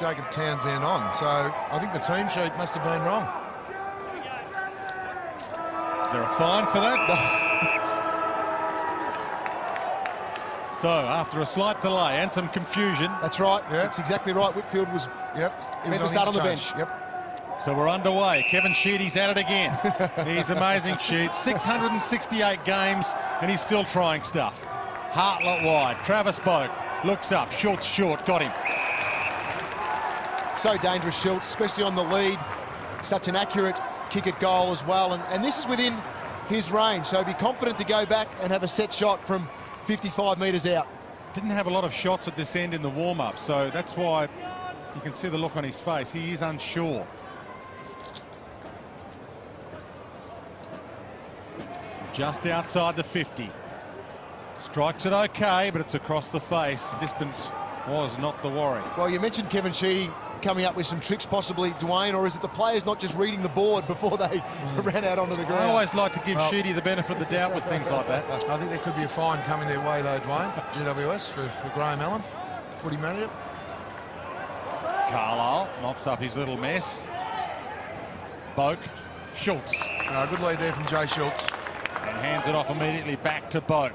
Jacob Townsend on. So I think the team sheet must have been wrong. Is there a fine for that? So, after a slight delay and some confusion. That's right. Yeah. That's exactly right. Whitfield was meant to start on the bench. Yep. So we're underway. Kevin Sheedy's at it again. He's amazing, Sheed. 668 games, and he's still trying stuff. Hartlett wide. Travis Boak looks up. Schultz short. Got him. So dangerous, Schultz, especially on the lead. Such an accurate kick at goal as well. And this is within his range. So be confident to go back and have a set shot from 55 metres out. Didn't have a lot of shots at this end in the warm-up, so that's why you can see the look on his face. He is unsure. Just outside the 50. Strikes it okay, but it's across the face. Distance was not the worry. Well, you mentioned Kevin Sheedy coming up with some tricks, possibly, Dwayne, or is it the players not just reading the board before they ran out onto the ground? I always like to give Sheedy the benefit of the doubt with things like that. I think there could be a fine coming their way, though, Dwayne. GWS for Graham Allen, footy manager. Carlisle mops up his little mess. Boak, Schultz. Good lead there from Jay Schultz. And hands it off immediately back to Boak.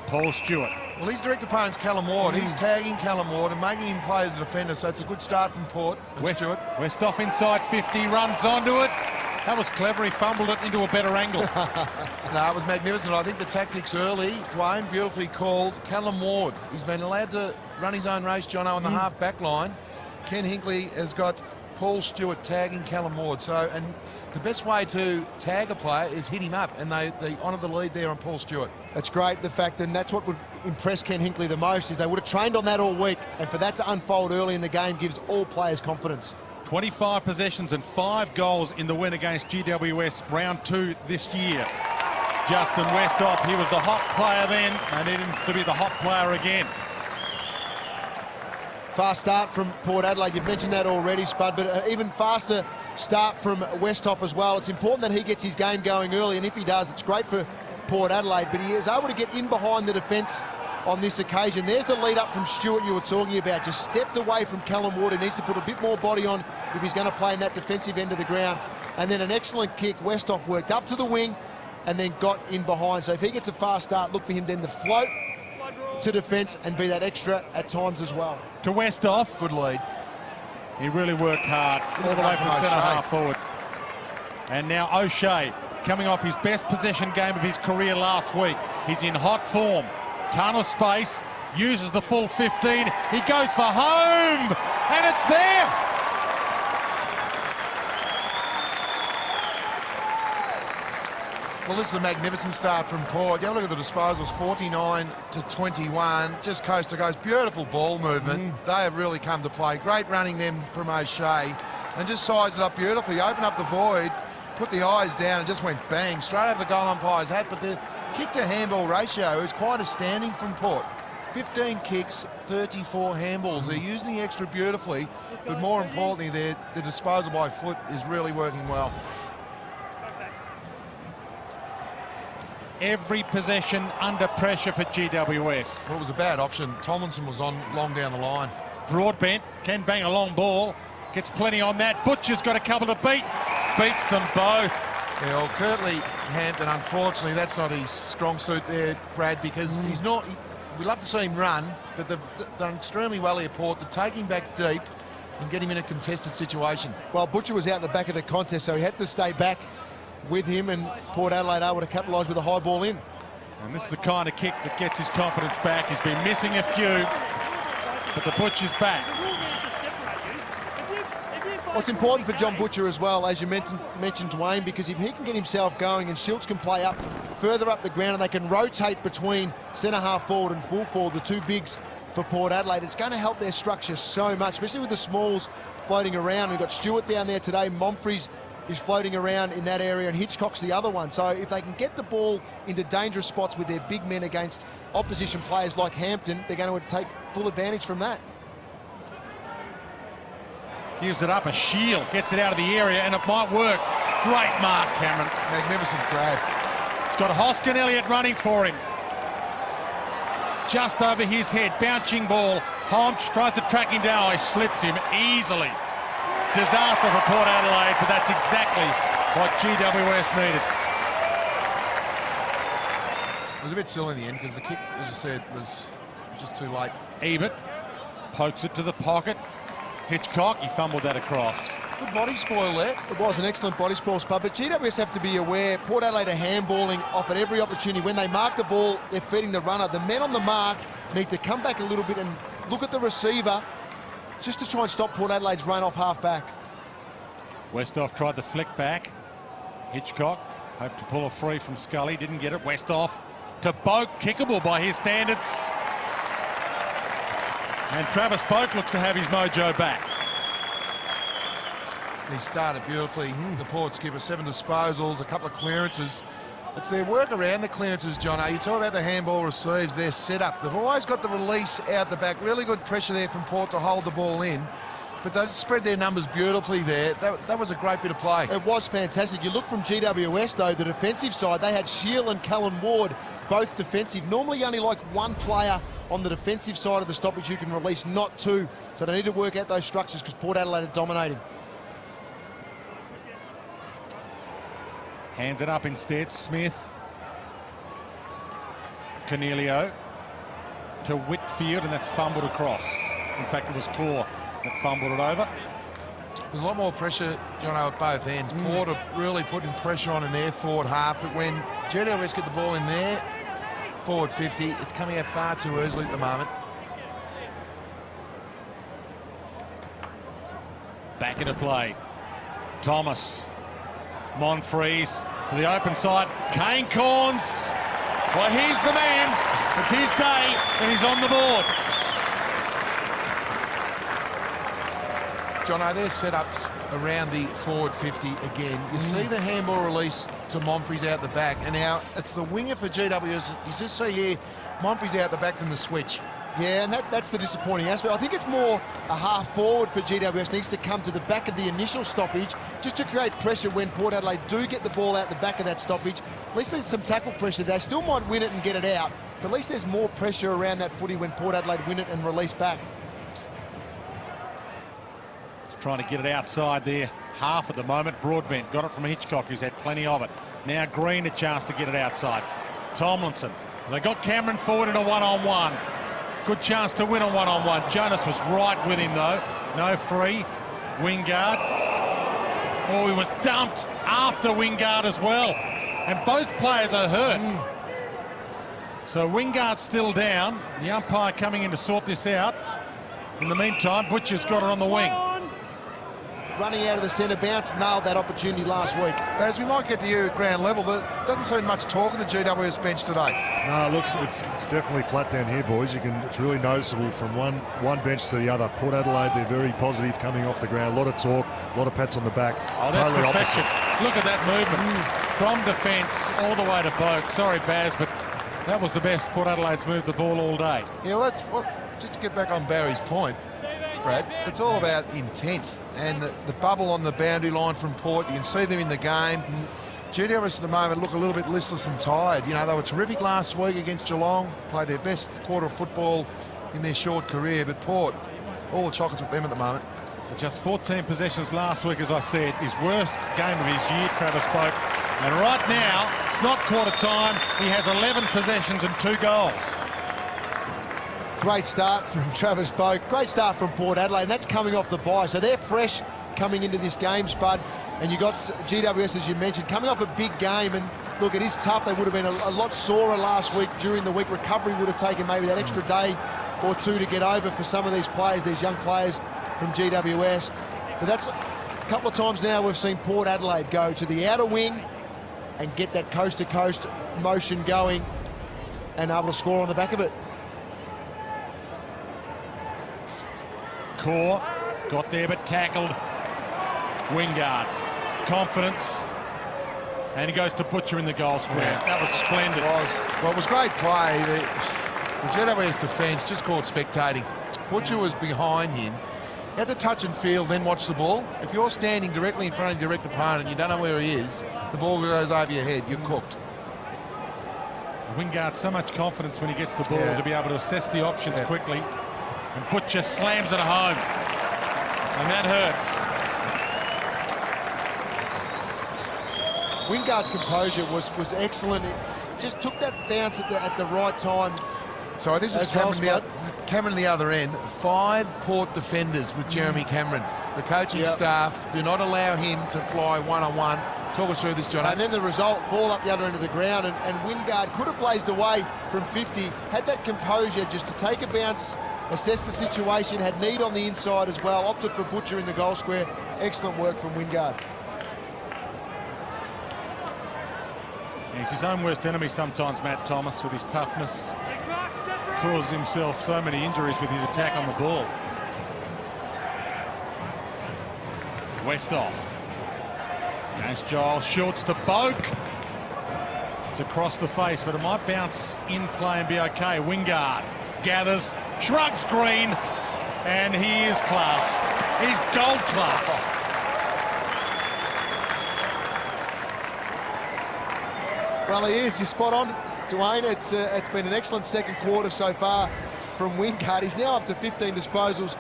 Paul Stewart. Well, his direct opponent's Callum Ward. He's tagging Callum Ward and making him play as a defender, so it's a good start from Port. Westhoff inside 50, runs onto it. That was clever. He fumbled it into a better angle. No, it was magnificent. I think the tactics early, Dwayne, beautifully called. Callum Ward, he's been allowed to run his own race, Jono, on the half-back line. Ken Hinkley has got Paul Stewart tagging Callum Ward. So, and the best way to tag a player is hit him up, and they honoured the lead there on Paul Stewart. That's great, the fact, and that's what would impress Ken Hinkley the most, is they would have trained on that all week, and for that to unfold early in the game gives all players confidence. 25 possessions and 5 goals in the win against GWS round 2 this year. Justin Westhoff, he was the hot player then. They need him to be the hot player again. Fast start from Port Adelaide. You've mentioned that already, Spud, but an even faster start from Westhoff as well. It's important that he gets his game going early, and if he does, it's great for Port Adelaide, but he is able to get in behind the defence on this occasion. There's the lead up from Stewart you were talking about. Just stepped away from Callum Ward, who needs to put a bit more body on if he's going to play in that defensive end of the ground. And then an excellent kick. Westhoff worked up to the wing and then got in behind. So if he gets a fast start, look for him then to float to defence and be that extra at times as well. To Westhoff. Good lead. He really worked hard all the way from centre-half forward. And now O'Shea, coming off his best possession game of his career last week. He's in hot form. Ton of space, uses the full 15. He goes for home, and it's there. Well, this is a magnificent start from Port. You have a look at the disposals, 49 to 21, just coast to coast. Beautiful ball movement. They have really come to play. Great running them from O'Shea, and just sized it up beautifully. Opened up the void, put the eyes down, and just went bang straight over the goal umpire's hat. But the kick to handball ratio is quite astounding from Port. 15 kicks, 34 handballs. They're using the extra beautifully, but more importantly, the disposal by foot is really working well. Every possession under pressure for GWS. Well, it was a bad option. Tomlinson was on long down the line. Broadbent can bang a long ball. Gets plenty on that. Butcher's got a couple to beat. Beats them both. Yeah, well, Kirtley Hampton, unfortunately, that's not his strong suit there, Brad, because he's not... We love to see him run, but they've done extremely well here, Port, to take him back deep and get him in a contested situation. Well, Butcher was out the back of the contest, so he had to stay back with him, and Port Adelaide able to capitalise with a high ball in. And this is the kind of kick that gets his confidence back. He's been missing a few, but the Butcher's back. What's important for John Butcher as well, as you mentioned, Dwayne, because if he can get himself going and Schultz can play up further up the ground and they can rotate between centre-half forward and full forward, the two bigs for Port Adelaide, it's going to help their structure so much, especially with the smalls floating around. We've got Stewart down there today, Momfries is floating around in that area, and Hitchcock's the other one. So if they can get the ball into dangerous spots with their big men against opposition players like Hampton, they're going to take full advantage from that. Gives it up, a shield, gets it out of the area, and it might work. Great mark, Cameron. Magnificent grab. It's got Hoskin Elliott running for him. Just over his head, bouncing ball Honch tries to track him down. He slips him easily. Disaster for Port Adelaide, but that's exactly what GWS needed. It was a bit silly in the end because the kick, as you said, was just too late. Ebert pokes it to the pocket. Hitchcock, he fumbled that across. Good body spoil there. It was an excellent body spoil, Spud, but GWS have to be aware Port Adelaide are handballing off at every opportunity. When they mark the ball, they're feeding the runner. The men on the mark need to come back a little bit and look at the receiver just to try and stop Port Adelaide's run off half-back. Westhoff tried to flick back. Hitchcock hoped to pull a free from Scully, didn't get it. Westhoff to Boak, kickable by his standards. And Travis Boak looks to have his mojo back. He started beautifully. The Port skipper, 7 disposals, a couple of clearances. It's their work around the clearances, Jono. You talk about the handball receives, their setup. They've always got the release out the back. Really good pressure there from Port to hold the ball in. But they spread their numbers beautifully there. That was a great bit of play. It was fantastic. You look from GWS, though, the defensive side, they had Shield and Callan Ward, both defensive. Normally only like one player on the defensive side of the stoppage you can release, not two. So they need to work out those structures because Port Adelaide are dominating. Hands it up instead. Smith. Cornelio to Whitfield, and that's fumbled across. In fact, it was Core that fumbled it over. There's a lot more pressure, Jono, at both ends. Port are really putting pressure on in their forward half, but when GWS get the ball in there, forward 50, it's coming out far too easily at the moment. Back into play. Thomas. Monfries to the open side. Kane Corns. Well, here's the man. It's his day, and he's on the board. Jono, their setups around the forward 50 again. You see the handball release to Monfries out the back, and now it's the winger for GWS. You just see here, Monfries out the back than the switch. Yeah, and that's the disappointing aspect. I think it's more a half forward for GWS needs to come to the back of the initial stoppage just to create pressure when Port Adelaide do get the ball out the back of that stoppage. At least there's some tackle pressure. They still might win it and get it out, but at least there's more pressure around that footy when Port Adelaide win it and release back. Trying to get it outside there. Half at the moment. Broadbent got it from Hitchcock, who's had plenty of it. Now Green a chance to get it outside. Tomlinson. They got Cameron forward in a one-on-one. Good chance to win a one-on-one. Jonas was right with him, though. No free. Wingard. Oh, he was dumped after Wingard as well. And both players are hurt. So Wingard's still down. The umpire coming in to sort this out. In the meantime, Butcher's got her on the wing. Running out of the centre bounce, nailed that opportunity last week. As we might get to you at ground level, there doesn't seem much talk in the GWS bench today. No, it looks it's definitely flat down here, boys. It's really noticeable from one bench to the other. Port Adelaide, they're very positive coming off the ground. A lot of talk, a lot of pats on the back. Oh, that's totally perfection. opposite. Look at that movement from defence all the way to Boak. Sorry, Baz, but that was the best Port Adelaide's moved the ball all day. Yeah, well, just to get back on Barry's point, Brad, it's all about intent. And the bubble on the boundary line from Port, you can see them in the game. GWS at the moment look a little bit listless and tired. You know, they were terrific last week against Geelong, played their best quarter of football in their short career, but Port, all the chocolates with them at the moment. So just 14 possessions last week, as I said, his worst game of his year, Travis Boak. And right now, it's not quarter time. He has 11 possessions and 2 goals. Great start from Travis Boak. Great start from Port Adelaide. And that's coming off the bye. So they're fresh coming into this game, Spud. And you got GWS, as you mentioned, coming off a big game. And look, it is tough. They would have been a lot sorer last week. During the week, recovery would have taken maybe that extra day or two to get over for some of these players, these young players from GWS. But that's a couple of times now we've seen Port Adelaide go to the outer wing and get that coast-to-coast motion going and able to score on the back of it. Core got there but tackled. Wingard, confidence, and he goes to Butcher in the goal square. Yeah. That was splendid. Well, it was great play. The GWS defence just caught spectating. Butcher was behind him. He had to touch and feel, then watch the ball. If you're standing directly in front of your direct opponent and you don't know where he is, the ball goes over your head, you're cooked. Wingard, so much confidence when he gets the ball to be able to assess the options quickly. And Butcher slams it home. And that hurts. Wingard's composure was excellent. It just took that bounce at the right time. So this is Cameron the other end. 5 Port defenders with Jeremy Cameron. The coaching staff do not allow him to fly one-on-one. Talk us through this, John. And then the result, ball up the other end of the ground, and Wingard could have blazed away from 50, had that composure just to take a bounce, assess the situation, had need on the inside as well, opted for Butcher in the goal square. Excellent work from Wingard. He's his own worst enemy sometimes, Matt Thomas, with his toughness. Causes himself so many injuries with his attack on the ball. Westhoff. Against Giles. Shorts to Boak. It's across the face, but it might bounce in play and be okay. Wingard gathers, shrugs Green, and he is class. He's gold class. Well, he is. You're spot on, Dwayne. It's been an excellent second quarter so far from Wingard. He's now up to 15 disposals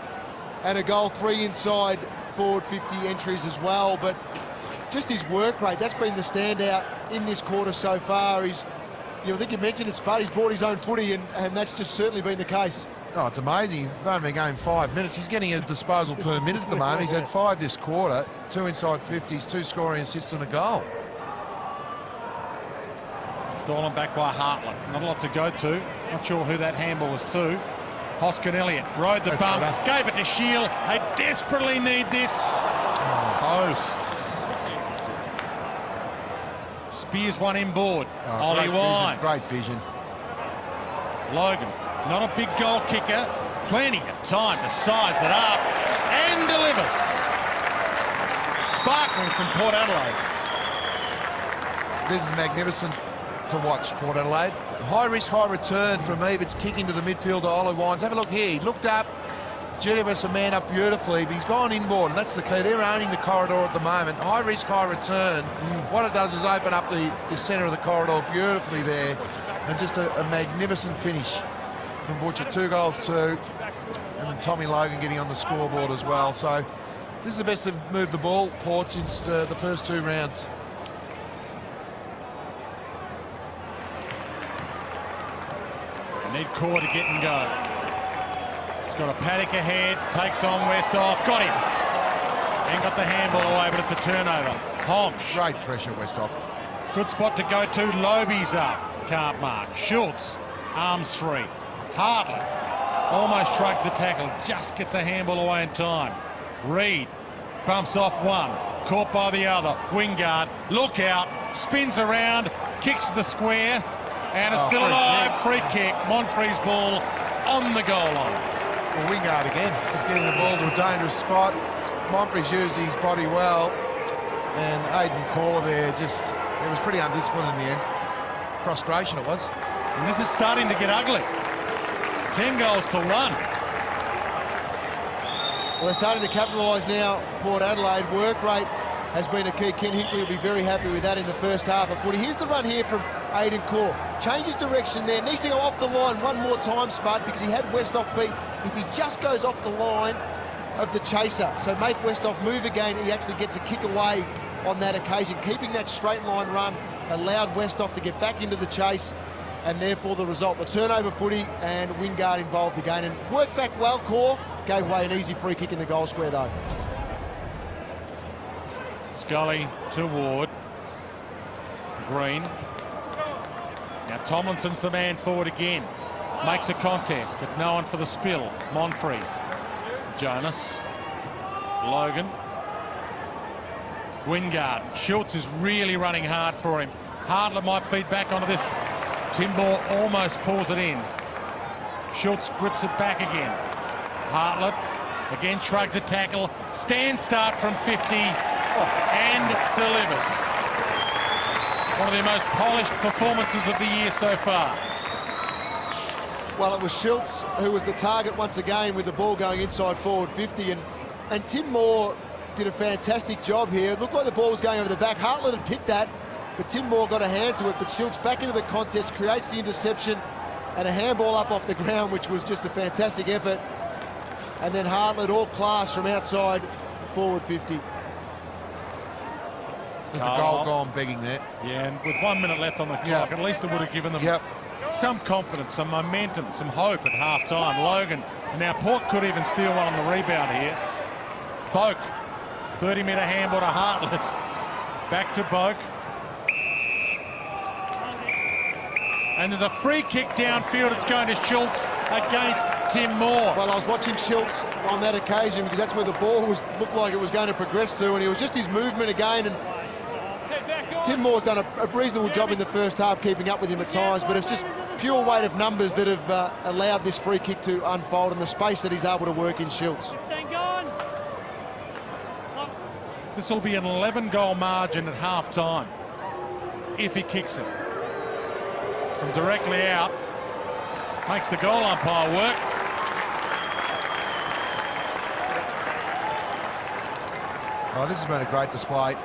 and a goal, 3 inside forward 50 entries as well. But just his work rate, that's been the standout in this quarter so far. I think you mentioned it, Spud, he's brought his own footy, and that's just certainly been the case. Oh, it's amazing. He's only been going 5 minutes. He's getting a disposal per minute at the moment. He's had 5 this quarter, 2 inside 50s, 2 scoring assists and a goal. Stolen back by Hartlett. Not a lot to go to. Not sure who that handball was to. Hoskin Elliott rode the bump, gave it to Shield. They desperately need this. Post. Spears one inboard. Ollie Wines. Great vision. Logan, not a big goal kicker. Plenty of time to size it up and delivers. Sparkling from Port Adelaide. This is magnificent to watch, Port Adelaide. High risk, high return from Ebert's kick into the midfield to Ollie Wines. Have a look here. He looked up. GWS a man up beautifully, but he's gone inboard, and that's the key. They're owning the corridor at the moment. High risk, high return. What it does is open up the centre of the corridor beautifully there, and just a magnificent finish from Butcher. 2 goals, 2, and then Tommy Logan getting on the scoreboard as well. So this is the best they've moved the ball, Port, since the first 2 rounds. They need Core to get and go. He's got a paddock ahead, takes on Westhoff, got him. And got the handball away, but it's a turnover. Homsch. Great pressure, Westhoff. Good spot to go to. Loby's up, can't mark. Schultz, arms free. Hartlett almost shrugs the tackle, just gets a handball away in time. Reed bumps off one, caught by the other. Wingard, look out, spins around, kicks to the square, and it's still alive. Free kick. Monfrey's ball on the goal line. Well, Wingard again, just getting the ball to a dangerous spot. Monfrey's used his body well, and Aidan Core there it was pretty undisciplined in the end. Frustration it was. And this is starting to get ugly. 10 goals to 1. Well, they're starting to capitalise now, Port Adelaide. Work rate has been a key. Ken Hinkley will be very happy with that in the first half of footy. Here's the run here from Aidan Core. Changes direction there. Needs to go off the line one more time, Spud, because he had Westhoff beat. If he just goes off the line of the chaser, so make Westhoff move again, he actually gets a kick away on that occasion. Keeping that straight line run allowed Westhoff to get back into the chase, and therefore the result. The turnover footy, and Wingard involved again. And worked back well, Core. Gave away an easy free kick in the goal square, though. Scully to Ward. Green. Now Tomlinson's the man forward again. Makes a contest, but no one for the spill. Monfries. Jonas. Logan. Wingard. Schultz is really running hard for him. Hartlett might feed back onto this. Timber almost pulls it in. Schultz whips it back again. Hartlett again shrugs a tackle. Stand start from 50 and delivers. One of their most polished performances of the year so far. Well, it was Schultz who was the target once again with the ball going inside forward 50, and Tim Moore did a fantastic job here. It looked like the ball was going over the back. Hartlett had picked that, but Tim Moore got a hand to it, but Schultz back into the contest, creates the interception and a handball up off the ground, which was just a fantastic effort and then Hartlett all class from outside forward 50. There's a goal gone begging there. Yeah, and with 1 minute left on the clock, at least it would have given them some confidence, some momentum, some hope at half-time. Logan, and now Port could even steal one on the rebound here. Boak, 30-metre handball to Hartlett. Back to Boak. And there's a free kick downfield. It's going to Schultz against Tim Moore. Well, I was watching Schultz on that occasion because that's where the ball looked like it was going to progress to, and it was just his movement again. And Tim Moore's done a reasonable job in the first half keeping up with him at times, but it's just pure weight of numbers that have allowed this free kick to unfold and the space that he's able to work in Schultz. This will be an 11-goal margin at half-time if he kicks it. From directly out, makes the goal umpire work. Oh, this has been a great display.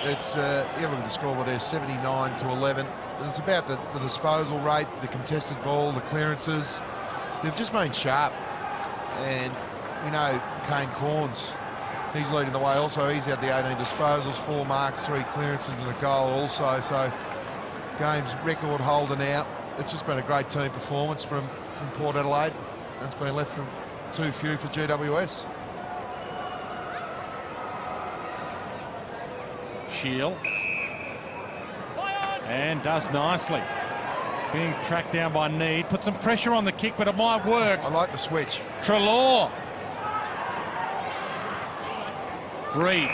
It's, you look at the scoreboard there, 79 to 11. And it's about the disposal rate, the contested ball, the clearances. They've just been sharp. And, you know, Kane Corns, he's leading the way also. He's had the 18 disposals, 4 marks, 3 clearances and a goal also. So, game's record holder now. It's just been a great team performance from Port Adelaide. And it's been left from too few for GWS. Shield. And does nicely. Being tracked down by Need. Put some pressure on the kick, but it might work. I like the switch. Treloar. Reed.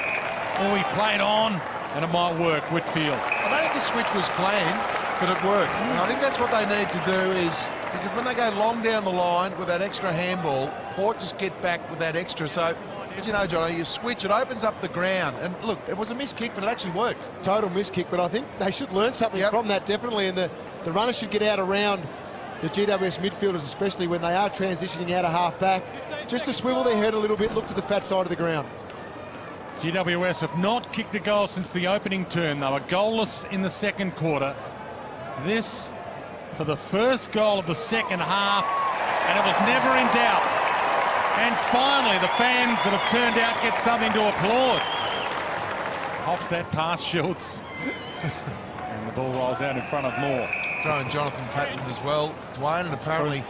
Oh, he played on, and it might work. Whitfield. I don't think the switch was planned, but it worked. And I think that's what they need to do is, because when they go long down the line with that extra handball, Port just get back with that extra. So, as you know, Johnny, you switch, it opens up the ground. And look, it was a missed kick, but it actually worked. Total missed kick, but I think they should learn something from that, definitely. And the runners should get out around the GWS midfielders, especially when they are transitioning out of half-back, just to swivel their head a little bit, look to the fat side of the ground. GWS have not kicked a goal since the opening turn. They were goalless in the second quarter. This for the first goal of the second half, and it was never in doubt. And finally, the fans that have turned out get something to applaud. Hops that past Schultz. And the ball rolls out in front of Moore. Throwing Jonathan Patton as well, Dwayne, and apparently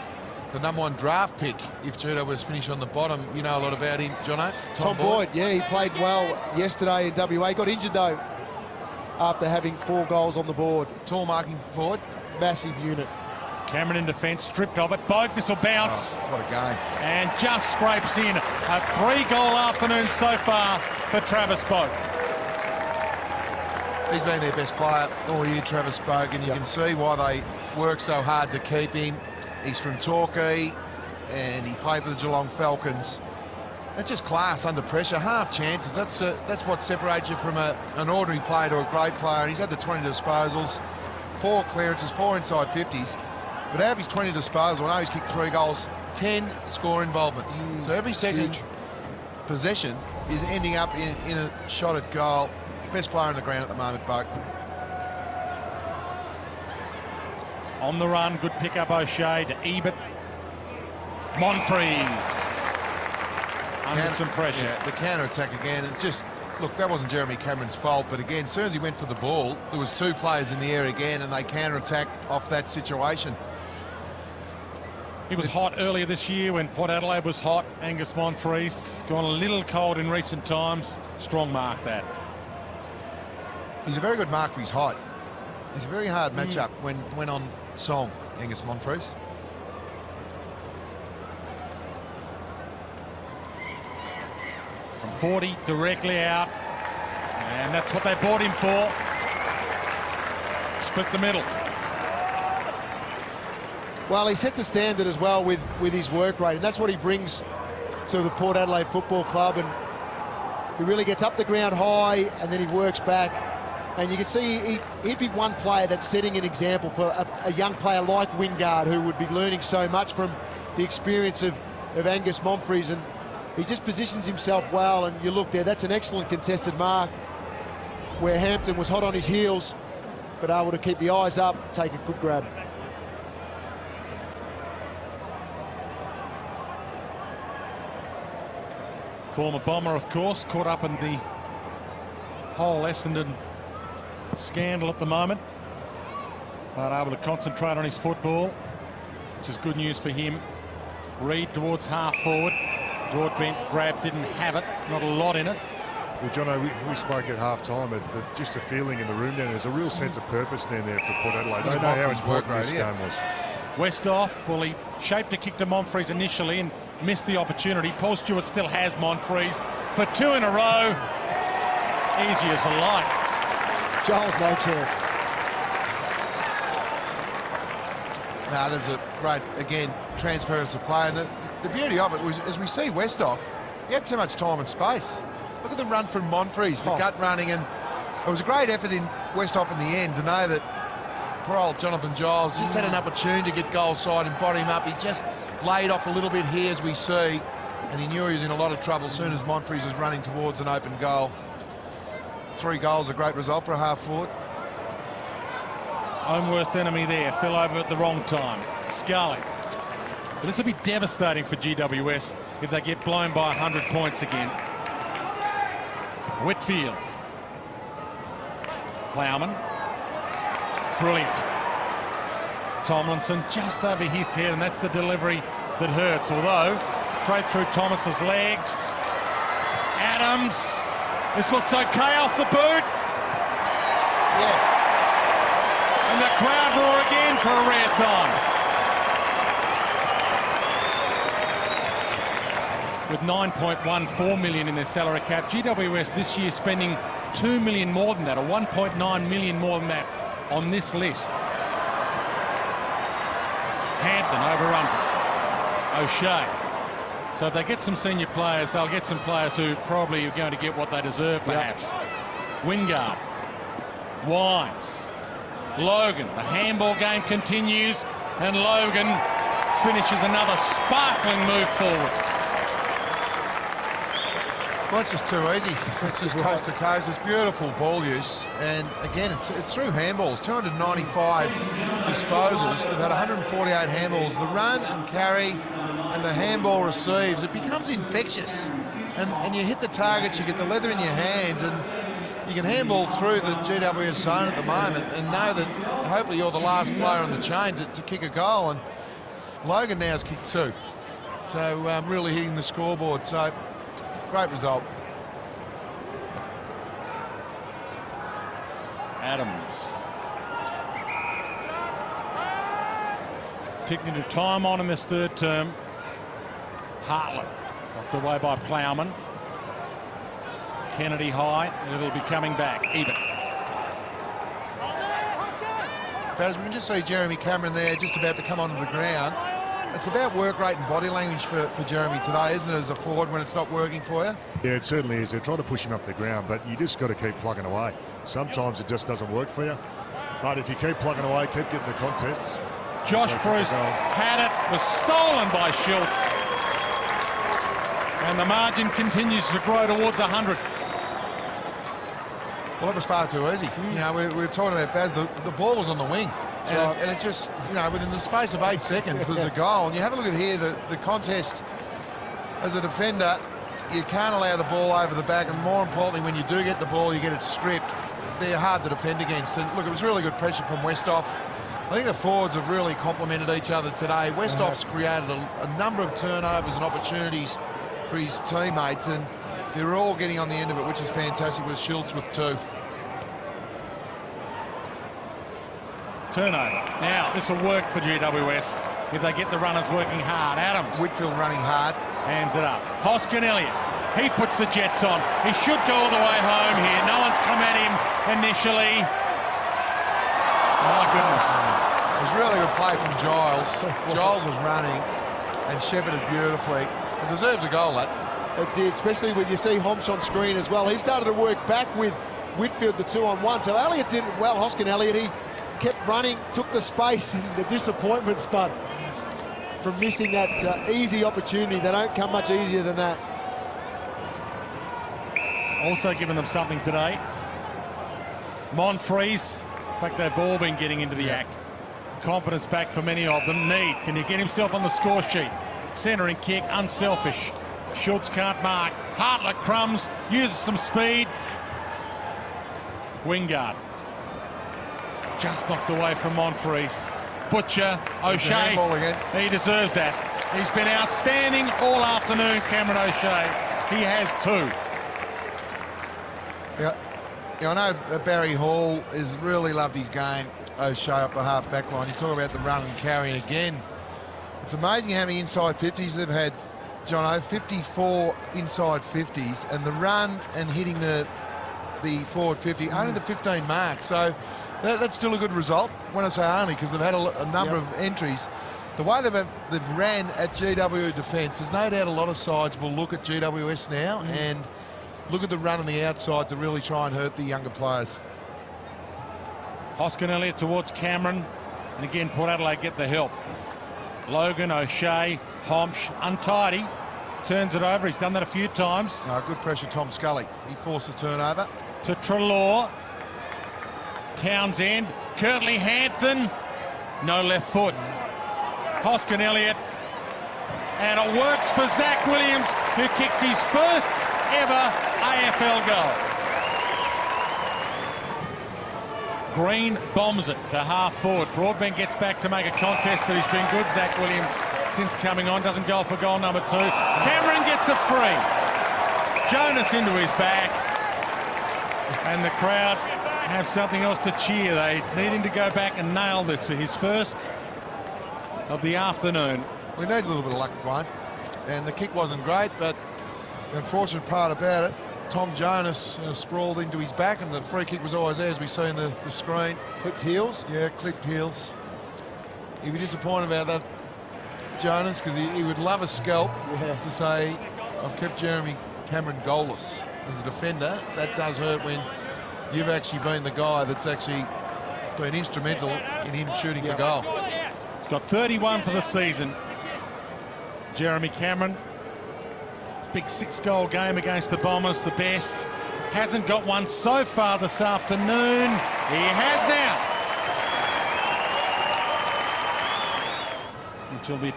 the #1 draft pick. If GWS finish on the bottom, you know a lot about him, Jono. Tom Boyd, yeah, he played well yesterday in WA. Got injured, though, after having 4 goals on the board. Tall marking forward. Massive unit. Cameron in defence, stripped of it. Boak, this will bounce. Oh, what a game. And just scrapes in. A 3-goal afternoon so far for Travis Boak. He's been their best player all year, Travis Boak, and you can see why they work so hard to keep him. He's from Torquay, and he played for the Geelong Falcons. That's just class under pressure, half chances. That's what separates you from an ordinary player to a great player. And he's had the 20 disposals, 4 clearances, 4 inside 50s. But out of his 20 disposals, I know he's kicked 3 goals, 10 score involvements. So every second possession is ending up in a shot at goal. Best player on the ground at the moment, Buck. On the run, good pick-up O'Shea to Ebert. Monfries. Under some pressure. Yeah, the counter-attack again. It's just, look, that wasn't Jeremy Cameron's fault, but again, as soon as he went for the ball, there was 2 players in the air again, and they counter-attack off that situation. He was hot earlier this year when Port Adelaide was hot. Angus Monfries, gone a little cold in recent times. Strong mark, that. He's a very good mark for his height. He's a very hard matchup when on song, Angus Monfries. From 40, directly out. And that's what they bought him for. Split the middle. Well, he sets a standard as well with his work rate, and that's what he brings to the Port Adelaide Football Club. And he really gets up the ground high, and then he works back. And you can see he'd be one player that's setting an example for a young player like Wingard, who would be learning so much from the experience of Angus Monfries. And he just positions himself well, and you look there, that's an excellent contested mark where Hampton was hot on his heels, but able to keep the eyes up, take a good grab. Former Bomber, of course, caught up in the whole Essendon scandal at the moment, but able to concentrate on his football, which is good news for him. Reid towards half forward. Broadbent grab, didn't have it, not a lot in it. Well, Jono, we spoke at half-time, just the feeling in the room down there. There's a real sense of purpose down there for Port Adelaide. They know how important this game was. Westhoff, well, he shaped a kick to Monfries initially and missed the opportunity. Paul Stewart still has Monfries for 2 in a row. Easy as a light. Giles, no chance. No, there's a great, again, transference of play. And the beauty of it was, as we see Westhoff, he had too much time and space. Look at the run from Monfries, the gut running, and it was a great effort in Westhoff in the end to know that poor old Jonathan Giles just had an opportunity to get goal side and bottom him up. He just laid off a little bit here, as we see, and he knew he was in a lot of trouble as soon as Monfries was running towards an open goal. 3 goals, a great result for a half forward. Own worst enemy there, fell over at the wrong time. Scully. But this will be devastating for GWS if they get blown by 100 points again. Whitfield. Plowman. Brilliant. Tomlinson just over his head, and that's the delivery that hurts. Although, straight through Thomas's legs. Adams. This looks okay off the boot. Yes. And the crowd roar again for a rare time. With $9.14 million in their salary cap, GWS this year spending $2 million more than that, or $1.9 million more than that on this list. Hampton overruns it. O'Shea. So if they get some senior players, they'll get some players who probably are going to get what they deserve, perhaps. Yep. Wingard. Wines. Logan. The handball game continues, and Logan finishes another sparkling move forward. Well, it's just too easy. It's just coast to coast. It's beautiful ball use. And again, it's through handballs. 295 disposals. They've had 148 handballs. The run and carry and the handball receives, it becomes infectious. And you hit the targets, you get the leather in your hands, and you can handball through the GWS zone at the moment and know that hopefully you're the last player on the chain to kick a goal. And Logan now has kicked 2. So really hitting the scoreboard. So great result. Adams. Ticking into time on in this third term. Hartlett knocked away by Plowman. Kennedy high, and it'll be coming back. Even. Baz, we can just see Jeremy Cameron there just about to come onto the ground. It's about work rate and body language for Jeremy today, isn't it, as a forward when it's not working for you? Yeah, it certainly is. They're trying to push him up the ground, but you just got to keep plugging away. Sometimes it just doesn't work for you. But if you keep plugging away, keep getting the contests. Josh Bruce had it, was stolen by Schultz. And the margin continues to grow towards 100. Well, it was far too easy. You know, we were talking about Baz, the ball was on the wing. And it just, you know, within the space of 8 seconds, there's a goal. And you have a look at here, the contest as a defender, you can't allow the ball over the back. And more importantly, when you do get the ball, you get it stripped. They're hard to defend against. And look, it was really good pressure from Westhoff. I think the forwards have really complemented each other today. Westhoff's created a number of turnovers and opportunities for his teammates, and they're all getting on the end of it, which is fantastic, with Schultz with 2. Turnover. Now, this will work for GWS if they get the runners working hard. Adams. Whitfield running hard. Hands it up. Hoskin Elliott. He puts the Jets on. He should go all the way home here. No one's come at him initially. My goodness. It was really good play from Giles. Giles was running and shepherded beautifully. It deserved a goal, that. It did, especially when you see Homps on screen as well. He started to work back with Whitfield, the 2-on-1. So Elliott did it well. Hoskin Elliott, he kept running, took the space, and the disappointment spot from missing that easy opportunity. They don't come much easier than that. Also giving them something today. Monfries. In fact, they've all been getting into the act. Confidence back for many of them. Need. Can he get himself on the score sheet? Centering kick, unselfish. Schultz can't mark. Hartlett crumbs, uses some speed. Wingard. Just knocked away from Monfries. Butcher, O'Shea. Handball again. He deserves that. He's been outstanding all afternoon, Cameron O'Shea. He has 2. Yeah, I know Barry Hall has really loved his game. O'Shea up the half back line. You talk about the run and carry again. It's amazing how many inside 50s they've had, Jono. 54 inside 50s, and the run and hitting the forward 50, only the 15 marks. So that's still a good result. When I say only, because they've had a number of entries. The way they've ran at GW defence, there's no doubt a lot of sides will look at GWS now and look at the run on the outside to really try and hurt the younger players. Hoskin Elliott towards Cameron, and again Port Adelaide get the help. Logan, O'Shea, Homsch, untidy, turns it over. He's done that a few times. Good pressure, Tom Scully. He forced the turnover. To Treloar. Townsend, Kirtley Hampton, no left foot. Hoskin Elliott, and it works for Zach Williams, who kicks his first ever AFL goal. Green bombs it to half forward. Broadbent gets back to make a contest, but he's been good, Zach Williams, since coming on. Doesn't go for goal number 2. Cameron gets a free. Jonas into his back, and the crowd have something else to cheer. They need him to go back and nail this for his first of the afternoon. We need a little bit of luck, Brian. And the kick wasn't great, but the unfortunate part about it, Tom Jonas sprawled into his back, and the free kick was always there, as we see in the screen. Clipped heels? Yeah, clipped heels. He'd be disappointed about that, Jonas, because he would love a scalp to say, I've kept Jeremy Cameron goalless as a defender. That does hurt when you've actually been the guy that's actually been instrumental in him shooting for goal. He's got 31 for the season. Jeremy Cameron. Big 6-goal game against the Bombers, the best. Hasn't got one so far this afternoon. He has now. Which will be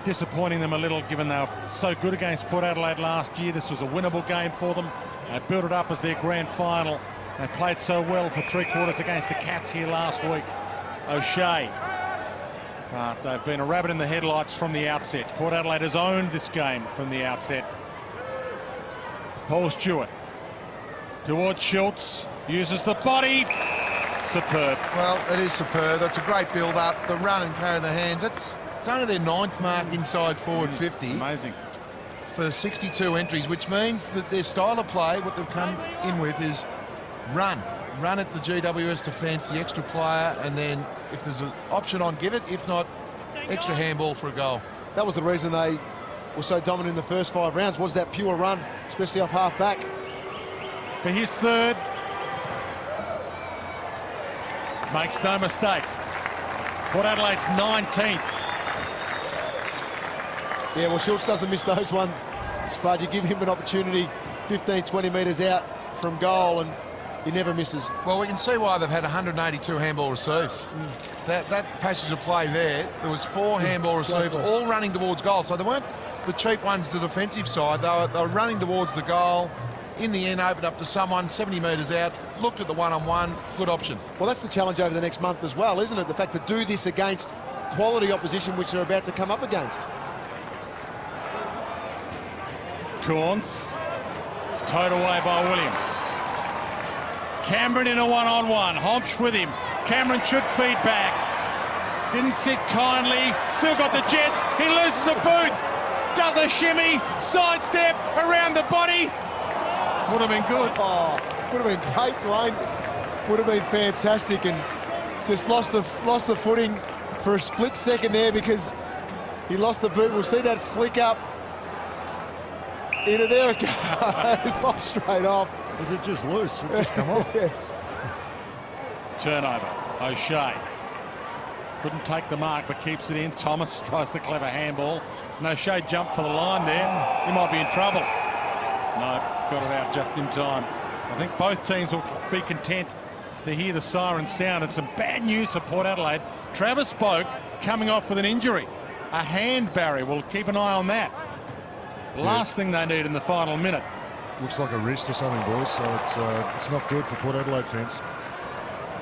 disappointing them a little, given they were so good against Port Adelaide last year. This was a winnable game for them. They built it up as their grand final. They played so well for 3/4 against the Cats here last week. O'Shea. But they've been a rabbit in the headlights from the outset. Port Adelaide has owned this game from the outset. Paul Stewart towards Schultz, uses the body. Superb. Well, it is superb. That's a great build-up. The run and carry the hands. It's only their 9th mark inside forward 50. Amazing. For 62 entries, which means that their style of play, what they've come in with, is run. Run at the GWS defence, the extra player, and then if there's an option on, give it. If not, extra handball for a goal. That was the reason they were so dominant in the first 5 rounds, was that pure run, especially off half back. For his 3rd. Makes no mistake. Port Adelaide's 19th. Yeah, well, Schultz doesn't miss those ones, Spud. You give him an opportunity 15, 20 metres out from goal, and he never misses. Well, we can see why they've had 182 handball receives. That passage of play there was 4 handball receives, all running towards goal. So they weren't the cheap ones to the defensive side. They were running towards the goal. In the end, opened up to someone 70 metres out, looked at the one-on-one, good option. Well, that's the challenge over the next month as well, isn't it? The fact to do this against quality opposition, which they're about to come up against. Corns. It's towed away by Williams. Cameron in a one-on-one. Homsch with him. Cameron should feed back. Didn't sit kindly. Still got the Jets. He loses a boot. Does a shimmy. Sidestep around the body. Would have been good. Oh, would have been great, Dwayne. Would have been fantastic, and just lost the footing for a split second there because he lost the boot. We'll see that flick up. Into there it goes. It popped straight off. Is it just loose? It just come off. Yes. Turnover. O'Shea. Couldn't take the mark, but keeps it in. Thomas tries the clever handball. And O'Shea jumped for the line there. He might be in trouble. No, got it out just in time. I think both teams will be content to hear the siren sound. And some bad news for Port Adelaide. Travis Boak coming off with an injury. A hand, Barry. We'll keep an eye on that. Last thing they need in the final minute. Looks like a wrist or something, boys, so it's not good for Port Adelaide fans.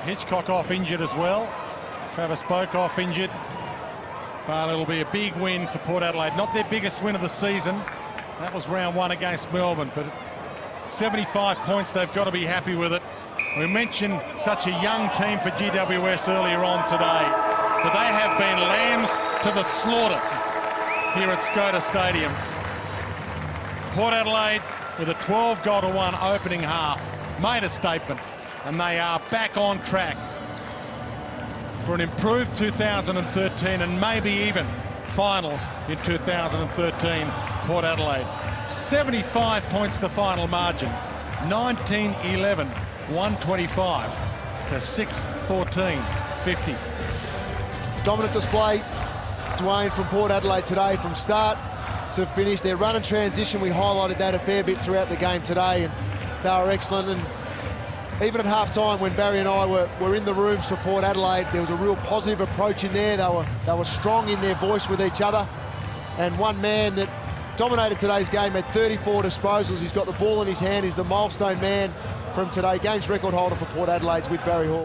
Hitchcock off injured as well. Travis Boak off injured. But it'll be a big win for Port Adelaide. Not their biggest win of the season. That was round 1 against Melbourne, but 75 points, they've got to be happy with it. We mentioned such a young team for GWS earlier on today, but they have been lambs to the slaughter here at Skoda Stadium. Port Adelaide, with a 12-1 opening half, made a statement, and they are back on track for an improved 2013 and maybe even finals in 2013. Port Adelaide, 75 points the final margin, 19-11, 125 to 6-14, 50. Dominant display, Dwayne, from Port Adelaide today, from start to finish. Their run and transition, we highlighted that a fair bit throughout the game today, and they were excellent. And even at half-time, when Barry and I were in the rooms for Port Adelaide, there was a real positive approach in there. They were strong in their voice with each other. And one man that dominated today's game had 34 disposals. He's got the ball in his hand. He's the milestone man from today. Games record holder for Port Adelaide's with Barry Hall.